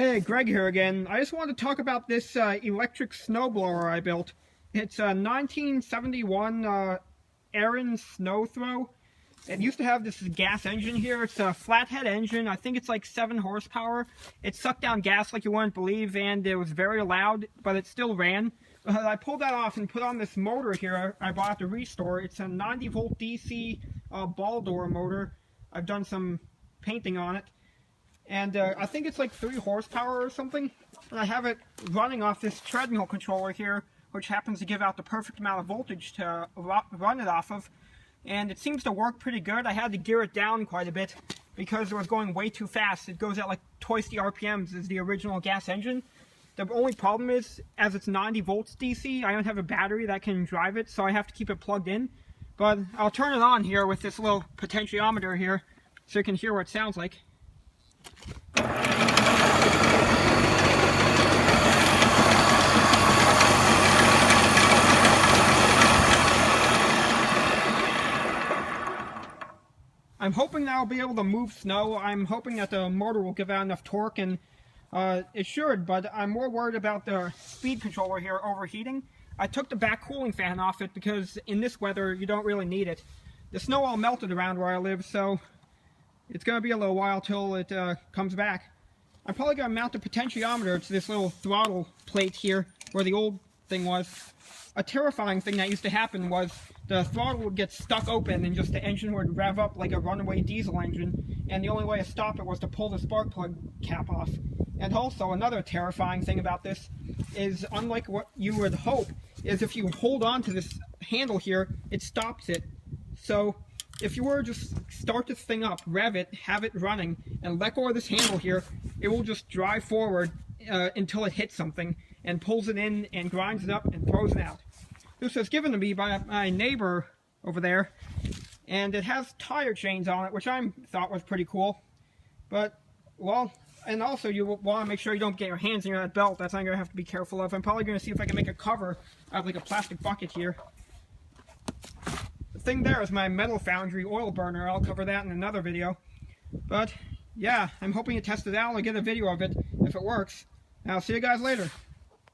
Hey, Greg here again. I just wanted to talk about this electric snowblower I built. It's a 1971 Aaron snow throw. It used to have this gas engine here. It's a flathead engine. I think it's like 7 horsepower. It sucked down gas like you wouldn't believe, and it was very loud, but it still ran. I pulled that off and put on this motor here I bought at the restore. It's a 90-volt DC ball door motor. I've done some painting on it. And I think it's like 3 horsepower or something. And I have it running off this treadmill controller here, which happens to give out the perfect amount of voltage to run it off of. And it seems to work pretty good. I had to gear it down quite a bit because it was going way too fast. It goes at like twice the RPMs as the original gas engine. The only problem is, as it's 90 volts DC, I don't have a battery that can drive it, so I have to keep it plugged in. But I'll turn it on here with this little potentiometer here so you can hear what it sounds like. I'm hoping that I'll be able to move snow. I'm hoping that the motor will give out enough torque, and it should, but I'm more worried about the speed controller here overheating. I took the back cooling fan off it because in this weather you don't really need it. The snow all melted around where I live, so it's going to be a little while till it comes back. I'm probably going to mount the potentiometer to this little throttle plate here where the old thing was. A terrifying thing that used to happen was the throttle would get stuck open and just the engine would rev up like a runaway diesel engine, and the only way to stop it was to pull the spark plug cap off. And also another terrifying thing about this is, unlike what you would hope, is if you hold on to this handle here, it stops it. So if you were to just start this thing up, rev it, have it running, and let go of this handle here, it will just drive forward until it hits something and pulls it in and grinds it up and throws it out. This was given to me by my neighbor over there, and it has tire chains on it, which I thought was pretty cool. But, well, and also you want to make sure you don't get your hands near that belt. That's something I'm going to have to be careful of. I'm probably going to see if I can make a cover out of like a plastic bucket here. The thing there is my metal foundry oil burner. I'll cover that in another video. But yeah, I'm hoping to test it out. I'll get a video of it if it works. I'll see you guys later.